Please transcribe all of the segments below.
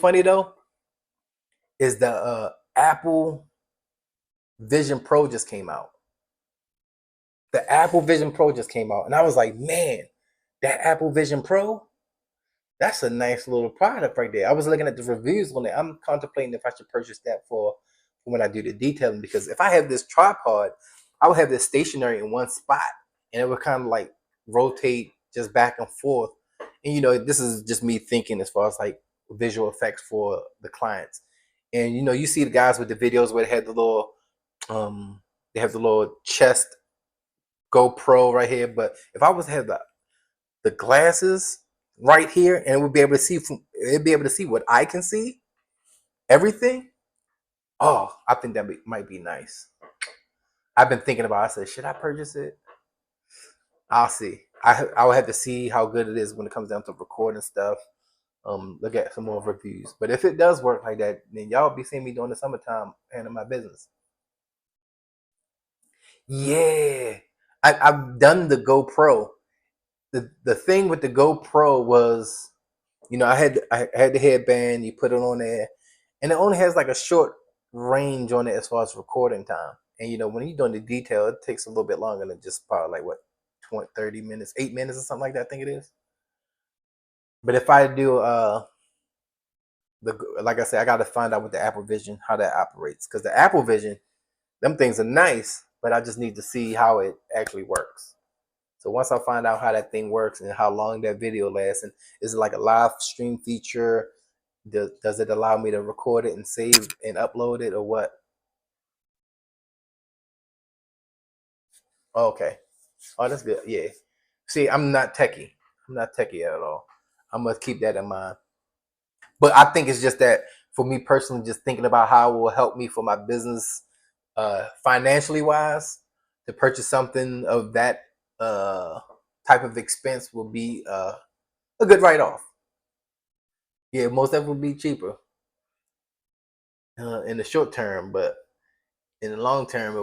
Funny though is the Apple Vision Pro just came out. The Apple Vision Pro just came out, and I was like, man, that Apple Vision Pro, that's a nice little product right there. I was looking at the reviews on it. I'm contemplating if I should purchase that for when I do the detailing, because if I have this tripod, I would have this stationary in one spot, and it would kind of like rotate just back and forth. And this is just me thinking as far as like visual effects for the clients. And you see the guys with the videos where they have the little chest GoPro right here. But if I was to have the glasses right here, and it would be able to see what I can see, everything. Oh, I think that might be nice. I've been thinking about it. I said, should I purchase it? I'll see. I will have to see how good it is when it comes down to recording stuff. Look at some more reviews. But if it does work like that, then y'all be seeing me during the summertime handling my business. Yeah, I've done the GoPro. The thing with the GoPro was, I had the headband. You put it on there, and it only has like a short range on it as far as recording time. And when you're doing the detail, it takes a little bit longer than just probably like what 20, 30 minutes, 8 minutes or something like that. I think it is. But if I do like I said, I got to find out with the Apple Vision how that operates, because the Apple Vision, them things are nice, but I just need to see how it actually works. So once I find out how that thing works and how long that video lasts, and is it like a live stream feature? Does it allow me to record it and save and upload it, or what? Oh, okay. Oh, that's good. Yeah. See, I'm not techie. I'm not techie at all. I'm gonna keep that in mind. But I think it's just that for me personally, just thinking about how it will help me for my business, financially wise, to purchase something of that type of expense will be a good write off. Yeah, most of it would be cheaper in the short term, but in the long term, it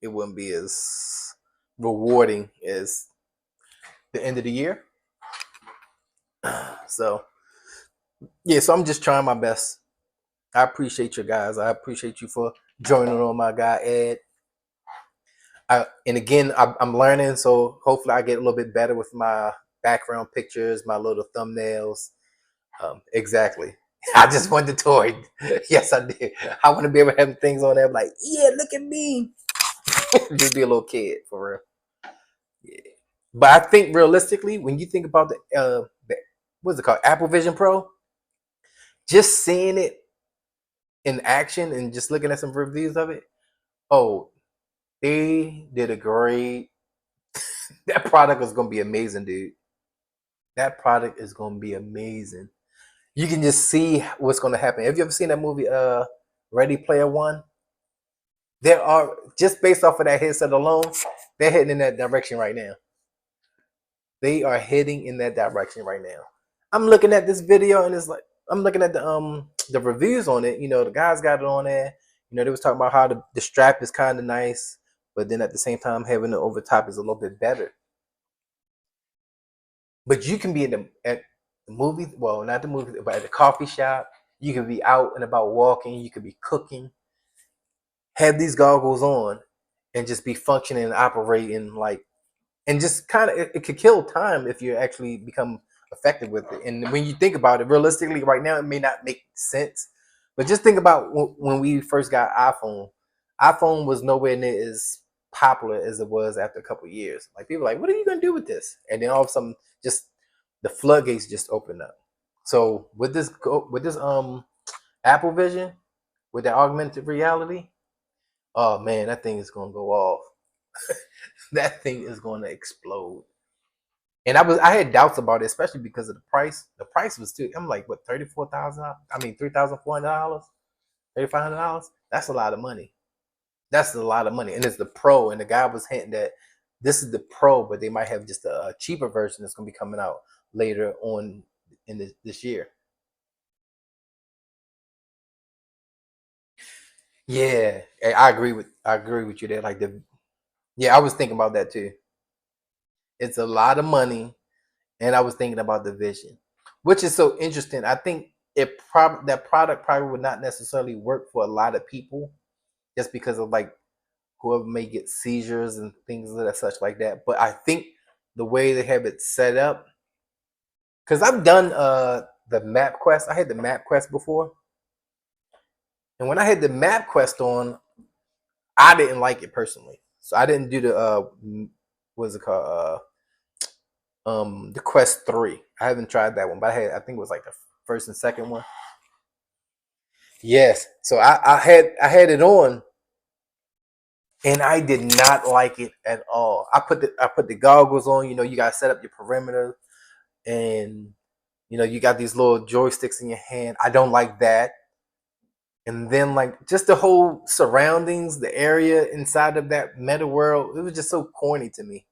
wouldn't be as rewarding as the end of the year. So yeah, so I'm just trying my best. I appreciate you guys. I appreciate you for joining on my guy Ed. And again, I'm learning, so hopefully I get a little bit better with my background pictures, my little thumbnails. Exactly. I just want the toy. Yes, I did. I want to be able to have things on there like, yeah, look at me. Just be a little kid for real. Yeah. But I think realistically, when you think about what's it called, Apple Vision Pro, just seeing it in action and just looking at some reviews of it, oh, they did a great. That product is gonna be amazing, dude. That product is gonna be amazing. You can just see what's gonna happen. Have you ever seen that movie, Ready Player One? There are, just based off of that headset alone, they're heading in that direction right now. They are heading in that direction right now. I'm looking at this video and it's like I'm looking at the reviews on it. The guys got it on there. They was talking about how the strap is kind of nice, but then at the same time having it over top is a little bit better. But you can be at the movie, well, not the movie, but at the coffee shop. You can be out and about walking. You could be cooking. Have these goggles on, and just be functioning and operating like, and just kind of it could kill time if you actually become effective with it. And when you think about it, realistically, right now it may not make sense, but just think about when we first got iPhone. iPhone was nowhere near as popular as it was after a couple of years. Like people were like, what are you gonna do with this? And then all of a sudden, just the floodgates just opened up. So with this Apple Vision, with the augmented reality, oh man, that thing is gonna go off. That thing is gonna explode. And I had doubts about it, especially because of the price. The price was too. I'm like, what, 34,000? I mean, $3,400, $3,500. That's a lot of money. That's a lot of money, and it's the Pro. And the guy was hinting that this is the Pro, but they might have just a cheaper version that's gonna be coming out later on in this year. Yeah, I agree with you there. Like yeah, I was thinking about that too. It's a lot of money, and I was thinking about the vision, which is so interesting. I think that product probably would not necessarily work for a lot of people, just because of like whoever may get seizures and things of that such like that. But I think the way they have it set up, because I've done the Map Quest. I had the Map Quest before, and when I had the Map Quest on, I didn't like it personally. So I didn't do the what's it called? The Quest 3. I haven't tried that one, but I think it was like the first and second one. Yes. So I had it on, and I did not like it at all. I put the goggles on. You know, you gotta set up your perimeter, and you got these little joysticks in your hand. I don't like that. And then like just the whole surroundings, the area inside of that meta world, it was just so corny to me.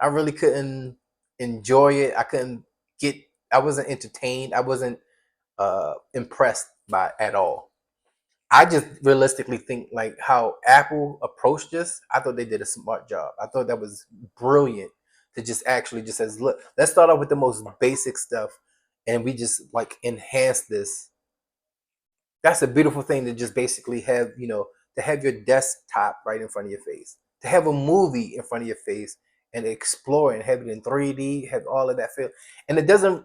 I really couldn't enjoy it. Get. I wasn't entertained. I wasn't impressed by it at all. I just realistically think like how Apple approached this. I thought they did a smart job. I thought that was brilliant to just actually just says, look, let's start off with the most basic stuff, and we just like enhance this. That's a beautiful thing to just basically have, to have your desktop right in front of your face, to have a movie in front of your face and explore and have it in 3D, have all of that feel. And it doesn't,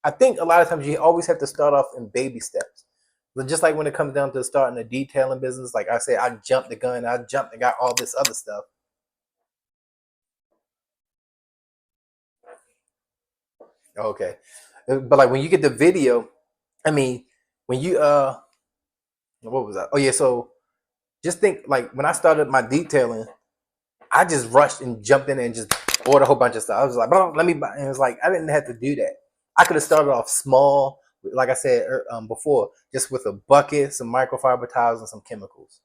I think a lot of times you always have to start off in baby steps. But just like when it comes down to starting a detailing business, like I said, I jumped the gun, I jumped and got all this other stuff. Okay. But like when you get the video, I mean, when you what was that? Oh yeah, so just think like when I started my detailing, I just rushed and jumped in and just ordered a whole bunch of stuff. I was like, "Bro, let me buy." And it was like I didn't have to do that. I could have started off small, like I said before, just with a bucket, some microfiber towels, and some chemicals.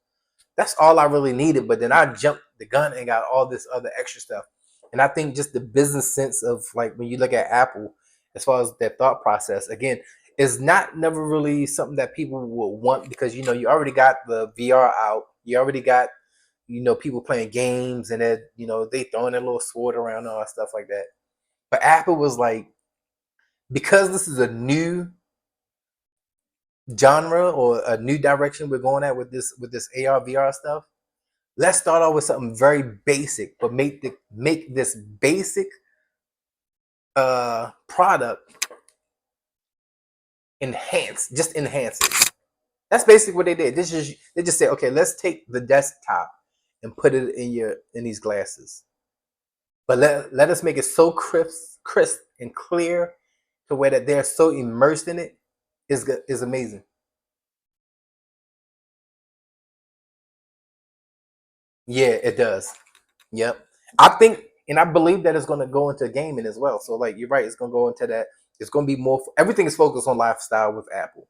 That's all I really needed. But then I jumped the gun and got all this other extra stuff. And I think just the business sense of like when you look at Apple, as far as their thought process, again, is not never really something that people will want because you already got the VR out, you already got people playing games and then they throwing their little sword around and all that stuff like that. But Apple was like, because this is a new genre or a new direction we're going at with this AR VR stuff. Let's start off with something very basic, but make this basic product enhance it. That's basically what they did. They just said, okay, let's take the desktop and put it in these glasses. But let us make it so crisp and clear to where that they're so immersed in it is amazing. Yeah, it does. Yep. I think and I believe that it's going to go into gaming as well. So like you're right, it's going to go into that. It's going to be more. Everything is focused on lifestyle with Apple.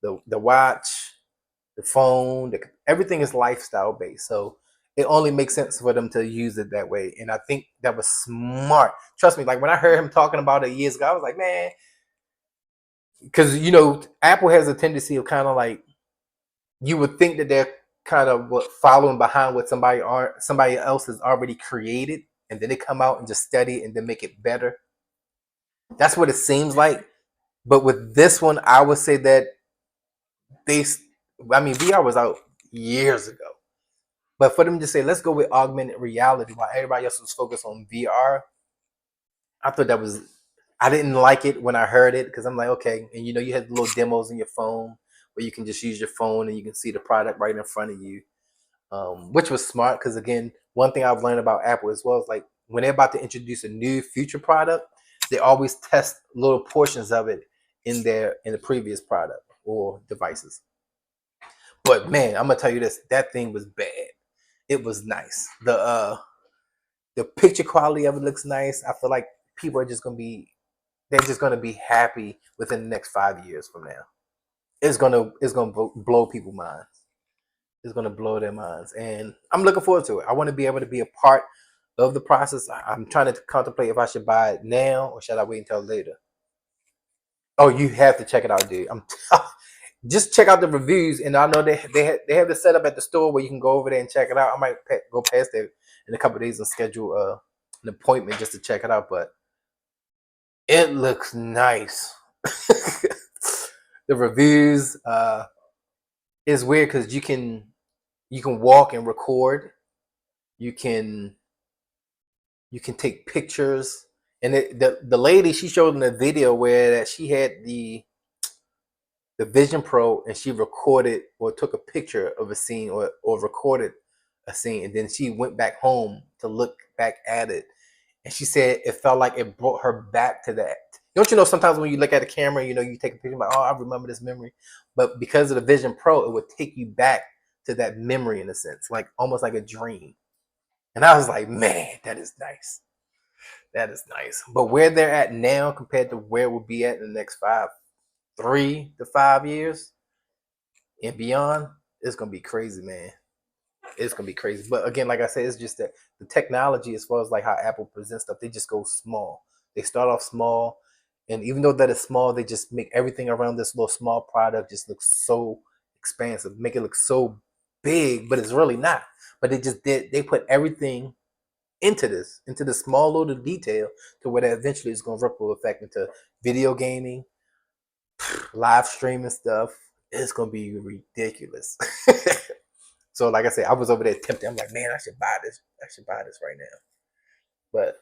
The watch, the phone, everything is lifestyle based. So it only makes sense for them to use it that way. And I think that was smart. Trust me, like when I heard him talking about it years ago, I was like, man, because Apple has a tendency of kind of like you would think that they're kind of following behind what somebody else has already created, and then they come out and just study and then make it better. That's what it seems like. But with this one, I would say that they, I mean, VR was out years ago. But for them to say, let's go with augmented reality while everybody else was focused on VR, I thought that was, I didn't like it when I heard it because I'm like, okay. And you had little demos in your phone where you can just use your phone and you can see the product right in front of you, which was smart because, again, one thing I've learned about Apple as well is like when they're about to introduce a new future product, they always test little portions of it in the previous product or devices. But man, I'm gonna tell you this: that thing was bad. It was nice. The picture quality of it looks nice. I feel like people are just gonna be they're just gonna be happy within the next 5 years from now. It's gonna blow people's minds. It's gonna blow their minds, and I'm looking forward to it. I want to be able to be a part of the process. I'm trying to contemplate if I should buy it now or should I wait until later. Oh, you have to check it out, dude. Just check out the reviews, and I know they have the setup at the store where you can go over there and check it out. I might go past there in a couple of days and schedule an appointment just to check it out. But it looks nice. the reviews. It's weird because you can walk and record. You can take pictures. And the lady, she showed in the video where that she had the Vision Pro and she recorded or took a picture of a scene or recorded a scene, and then she went back home to look back at it, and she said it felt like it brought her back to that. Don't you know sometimes when you look at a camera, you know, you take a picture like, oh, I remember this memory, but because of the Vision Pro, it would take you back to that memory in a sense, like almost like a dream. And I was like, man, that is nice. That is nice. But where they're at now compared to where we'll be at in the next 3 to 5 years and beyond, it's gonna be crazy, man. It's gonna be crazy. But again, like I said, it's just that the technology, as far as like how Apple presents stuff, they just go small. They start off small, and even though that is small, they just make everything around this little small product just look so expansive, make it look so big, but it's really not. But they put everything into the small little detail to where that eventually is gonna ripple effect into video gaming, live streaming stuff. It's gonna be ridiculous. So, like I said, I was over there tempted. I'm like, man, I should buy this. I should buy this right now. But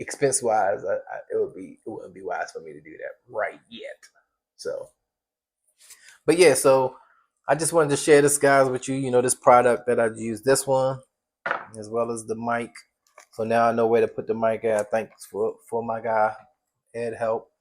expense wise, it wouldn't be wise for me to do that right yet. So, but yeah, so I just wanted to share this, guys, with you. You know, this product that I used, this one, as well as the mic. So now I know where to put the mic at. Thanks for my guy, Ed Help.